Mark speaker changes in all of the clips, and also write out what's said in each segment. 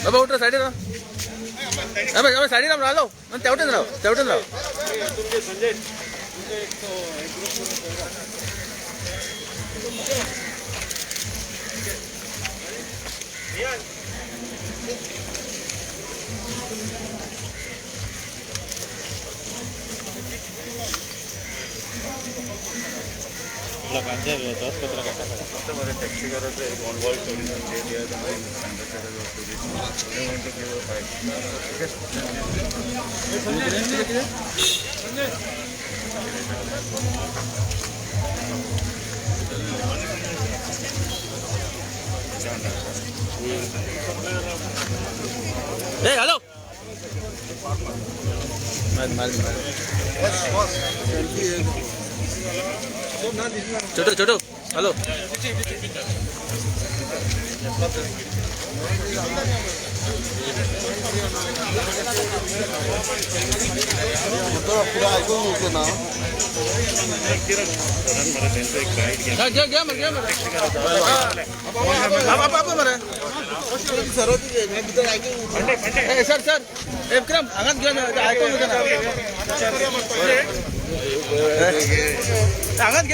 Speaker 1: बाबा उठ साइड राव अबे साइड राव रालो मन तेवटेन राव संजय
Speaker 2: टैक्सी कर रहे थे ऑन वर्ल्ड टूरिज्म दे दिया था
Speaker 1: हेलो छोटू छोटू हेलो सर सर विक्रम आगात घेऊन आगात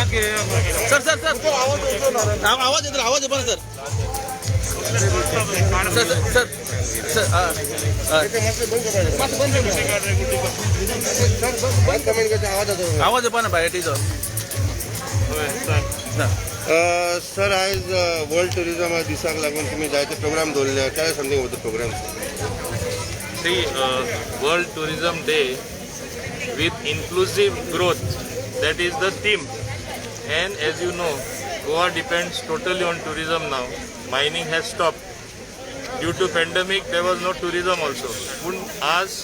Speaker 1: घे सर सर सर आवाज येतो आवाज येतो सर सर सर सर आवाज येतो ना बाहेर तिथं
Speaker 3: सर आज वर्ल्ड टुरिझम दिसाक लागून तुम्ही जायचे प्रोग्राम दवरले काय something about the programme
Speaker 2: see World Tourism Day with inclusive growth, that is the theme. And as you know, Goa depends totally on tourism now. Mining has stopped due to pandemic. There was no tourism also. Pun as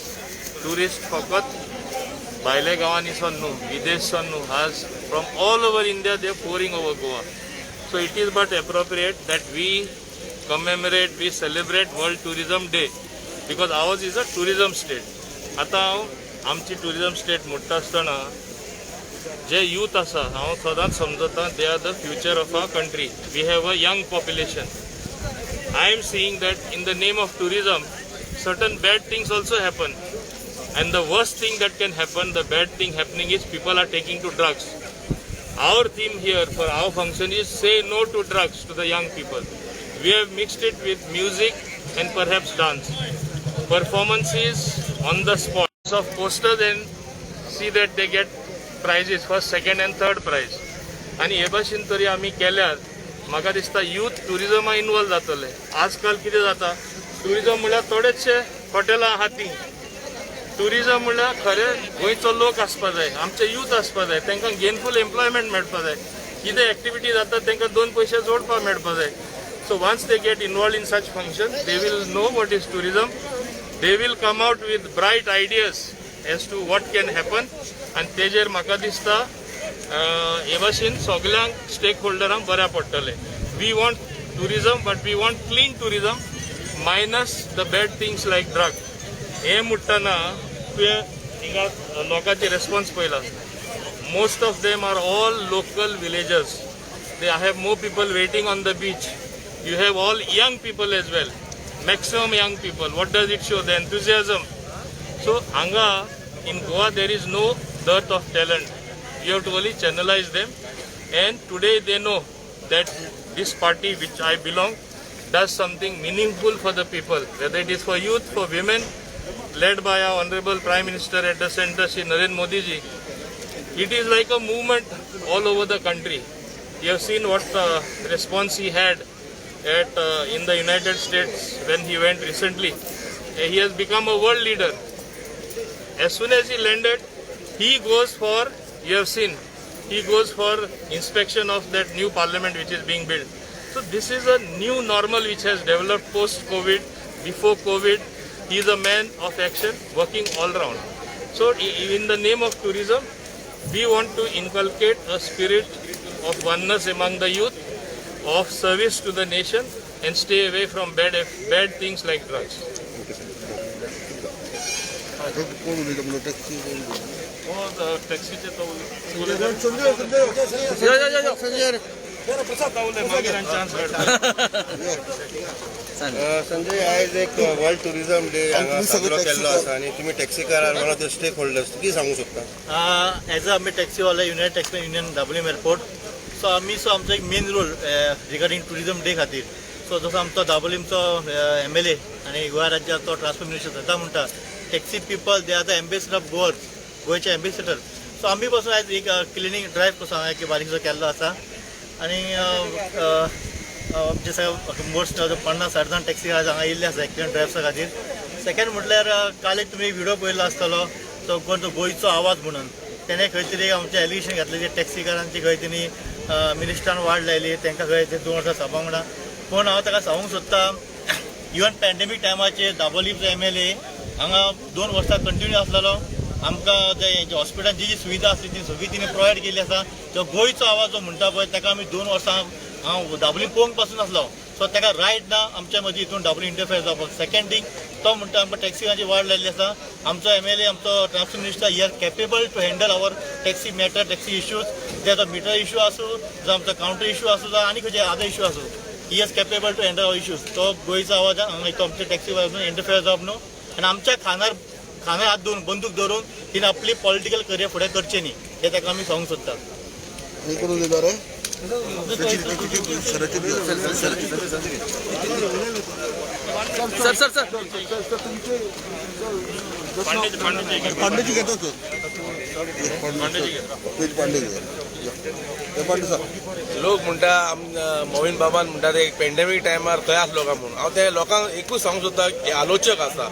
Speaker 2: tourist fakat baile gawani sannu videsh sannu as from all over India they are pouring over Goa. So it is but appropriate that we commemorate, we celebrate World Tourism Day because ours is a tourism state. आता आमची tourism state मोठा असताना जे youth आसा हांव सदांच समजता they are the future of our country. We have a young population. I am seeing that in the name of tourism certain bad things also happen, and the worst thing that can happen, the bad thing happening is people are taking to drugs. Our theme here for our function is say no to drugs to the young people. We have mixed it with music and perhaps dance, performances on the spot of posters and see that they get prizes first, second and third prize. आणि हे भाशेन तरी आमी केल्यार म्हाका दिसता youth टुरिझमा involve जातले. आजकाल कितें जाता टुरिझम म्हळ्यार थोडेशे हॉटेलां हाती. टुरिझम म्हळ्यार खरें गोंयचो लोक आसपा जाय, आमचे यूथ आसपा जाय, तांकां गेनफूल एम्प्लॉयमेंट मेळपा जाय. कितें एक्टिविटी जाता तांकां दोन पयशे जोडपा मेळपा जाय. So once they get involve in such function they will know what is tourism. They will come out with bright ideas as to what can happen, and तेजेर म्हाका दिसता हे भाशेन सगळ्यांक स्टेक होल्डरांक बऱ्या पडटले. We want tourism but we want clean tourism minus the bad things like drug. हे म्हणटना तुवें हिंगा लोकांचे रेस्पॉन्स पळयला. Most of them are all local villagers. They have more people waiting on the beach. You have all young people as well. Maximum young people. What does it show? The enthusiasm. So, anga in Goa there is no dearth of talent. You have to only channelize them. And today they know that this party which I belong does something meaningful for the people. Whether it is for youth, for women, led by our Honorable Prime Minister at the center, Shri Narendra Modi ji. It is like a movement all over the country. You have seen what response he had in the United States when he went recently. He has become a world leader. As soon as he landed, he goes for, you have seen, he goes for inspection of that new parliament which is being built. So this is a new normal which has developed post-COVID, before COVID. He is a man of action, working all round. So in the name of tourism, we want to inculcate a spirit of oneness among the youth, of service to the nation, and stay away from bad things like drugs. टॅक्सीचे
Speaker 1: सांग.
Speaker 3: संजय आयज एक world tourism day हांगा साजरो केल्लो आसा आनी तुमी टॅक्सीकार are one of the stakeholders कितें सांगूंक शकता?
Speaker 4: एज आमी टॅक्सीवाले United Taxi Union Dabolim airport so आमचो एक main role regarding tourism day खातीर. सो जसो आमचो दाबोलीमचो MLA आनी गोंय राज्याचो ट्रान्सपोर्ट मिनिस्टर सद्दां म्हणटा taxi people they are the ambassador of गोंयचे एम्बेसिडर. सो आमी पासून आयज एक क्लिनिंग ड्रायव्ह कसो हांगा एक बारीकसो केल्लो आसा आनी जे सगळे मोस्ट 50-60 जाण टॅक्सी आज हांगा येयल्ले आसा एक्सिडंट ड्रायव्हर्सा खातीर. सेकेंड म्हटल्यार काल एक तुमी व्हिडिओ पळयल्लो आसतलो तो गोंयचो आवाज म्हणून तेणे खंय तरी आमचें एलिगेशन घातलें जे टॅक्सीकारांची खंय तरी मिनिस्टरान वाड लायली तांकां खंय ते 2 वर्सां सभा म्हणा. पूण हांव ताका सांगूंक सोदतां इवन पॅन्डेमीक टायमाचेर दाबोलीमचो MLA हांगा 2 वर्सां कंटिन्यू आसलेलो. आमकां जे हॉस्पिटलान जी सुविधा आसली ती सगळी तिणें प्रोवायड केली आसा. जो गोंयचो आवाज जो म्हणटा पळय ताका आमी 2 वर्सां हांव दाबोलीम पळोवंक पासून आसलो. सो ताका रायट ना आमच्या मदीं हितून दाबोलीम इंटरफेर जावपाक. सेकेंड थिंग तो म्हणटा आमकां टॅक्सीकांची वाड लायिल्ली आसा. आमचो MLA आमचो transport minister he are capable to handle our taxi matter taxi issues जे तो मिटर इश्यू आसूं जो आमचो कावंटर इश्यू आसूं जावं आनी खंयचे अदर इश्यू आसूं he is capable to handle our issues. तो गोंयचो आवाज हांगा तो आमच्या टॅक्सी वाजून इंटरफेर जावप न्हू आनी आमच्या खांदार हात धरून बंदूक धरून तिने आपली पॉलिटिकल करियर फुडें करचें न्ही हें ताका आमी सांगूंक सोदतात.
Speaker 5: लोक म्हणटा मोहीन बाबान म्हणटा ते पॅन्डेमीक टायमार खंय आसलो काय म्हणून हांव ते लोकांक एकूच सांगूंक सोदता की आलोचक आसा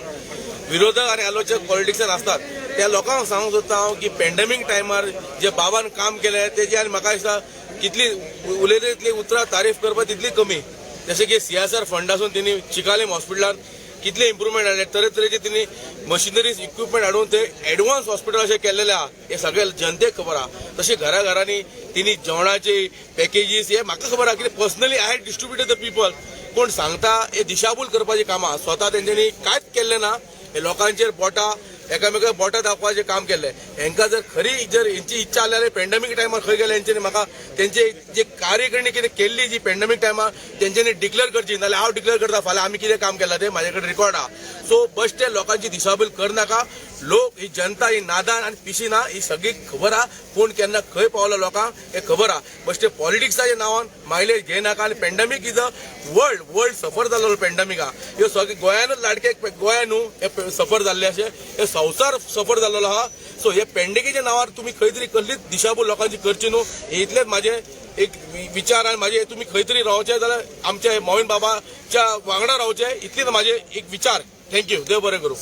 Speaker 5: विरोधक आनी आलोचक पॉलिटिक्सान असतात त्या लोकांक सांगूंक सोदता हांव की पॅन्डेमीक टायमार जे बाबान काम केलें तेजी आनी म्हाका दिसता कितली उलयली तितली उतरां तारीफ करपाक तितली कमी. जशें की CSR फंडासून तेणी चिकालेम हॉस्पिटलान कितले इम्प्रुवमेंट हाडले तरेतरेचे तिणी मशिनरीज इक्विपमेंट हाडून ते एडवान्स हॉस्पिटल अशें केल्लेले आहा हे सगळे जनतेक खबर आहा. तशें घरांनी तिणी जेवणाचे पॅकेजीस हे म्हाका खबर आहा कितें personally I had distributed the people. कोण सांगता हे दिशाभूल करपाची कामां स्वता तेंच्यांनी कांयच केल्लें ना. हे लोकांचेर बोटां एकामेकांक बोटां दाखोवपाचें काम केलें. हांकां जर खरी जर हेंची इच्छा आसली जाल्यार पॅन्डेमीक टायमार खंय गेले हेंच्यांनी म्हाका तेंचे जे कार्यकरणी कितें केल्ली जी पॅन्डेमीक टायमार तेंच्यांनी डिक्लेअर करची नाल्यार हांव डिक्लेअर करता फाल्यां आमी कितें काम केलां तें म्हाजे कडेन रिकॉर्ड आहा. सो बेश्टे लोकांची दिशाभूल करनाका. लोक ही जनता ही नादान आनी पिशिना ही सगळी खबर आहा. कोण केन्ना खंय पावलो लोकांक हे खबर आहा. बेश्टे पॉलिटिक्साच्या नांवान मायलेज घेयनाका. आनी पॅन्डेमीक इज अ वर्ल्ड सफर जाल्लो पॅन्डेमीक आहा. ह्यो सगळे गोंयानूच लाडके गोंयान न्हू हे सफर जाल्ले अशें हे संवसार सफर जाल्लो आहा. सो हे पॅन्डेमीकेच्या नांवार तुमी खंय तरी कसलीच दिशाभूल लोकांची करची न्हू हे इतलेच म्हाजे एक विचार आनी म्हाजे तुमी खंय तरी रावचे जाल्यार आमच्या मोहीन बाबाच्या वांगडा रावचे इतलेच म्हाजे एक विचार. थँक्यू. देव बरें करूं.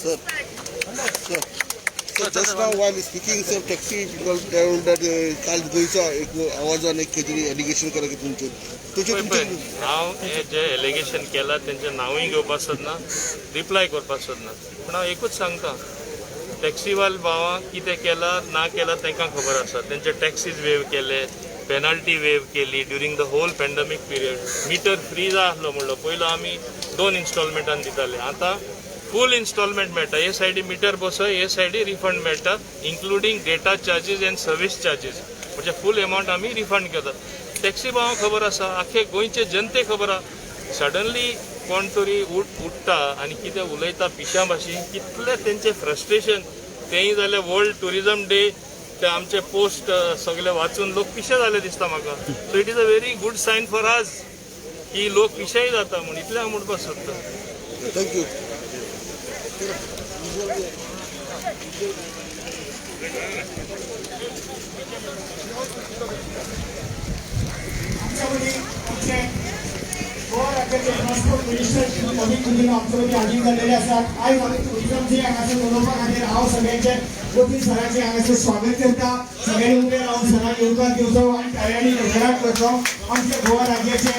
Speaker 6: Just now while speaking, sir, taxi people told that काल गोयचा एक आवाजान एक कितें एलिगेशन केला की तुमचे
Speaker 2: हांव हे जे एलिगेशन केला तेंचें नांवूय घेवपाक सोदना रिप्लाय करपाक सोदना. पूण हांव एकूच सांगता टॅक्सीवाल भावांक कितें केलां ना केलां तांकां खबर आसा. तेंचे टॅक्सीज वेव केले पेनल्टी वेव केली during the whole pandemic period. Meter free जाय आसलो म्हणलो पयलो आमी 2 इन्स्टॉलमेंटान दिताले आतां फूल इन्स्टॉलमेंट मेळटा. हे सायडी मिटर बसय हे सायडी रिफंड मेळटा including data charges end service charges म्हणजे फूल एमावंट आमी रिफंड करतात. टॅक्सी भावांक खबर आसा आख्खे गोंयचे जनतेक खबर आहा. सडनली कोण तरी उठता आनी कितें उलयता पिश्या भाशेन कितले तेंचे फ्रस्ट्रेशन तेंय जालें वर्ल्ड टुरिझम डे ते आमचे पोस्ट सगळे वाचून लोक पिशे जाले दिसता म्हाका. So it is a very good sign for us की लोक पिशेय जाता म्हूण इतलें हांव म्हणपाक सोदता.
Speaker 6: थँक्यू.
Speaker 7: ट्रान्सपोर्ट मिनिस्टर मोहीन आमचे हाजीर जाल्लेले आसात. आयज आमी टुरिझम डे हांगासर मनोवपा खातीर हांव सगळ्यांचे वकील सरांचे हांगासर स्वागत करता. सगळ्यांनी उबे रावन सरांक येवकार दिवचो आनी ताळयांनी गडगडाट करचो. आमच्या गोवा राज्याचे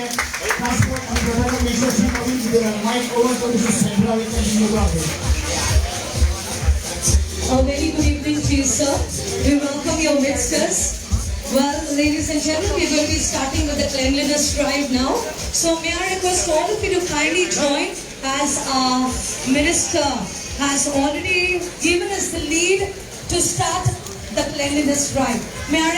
Speaker 7: ट्रान्सपोर्ट आनी गटारचे मिनिस्टर श्री मोहीन मायक over to mister central
Speaker 8: A very good evening to you, sir. We welcome your midsters. Well, ladies and gentlemen, we're going to be starting with the cleanliness drive now. So may I request all of you to kindly join as our minister has already given us the lead to start the cleanliness drive. May I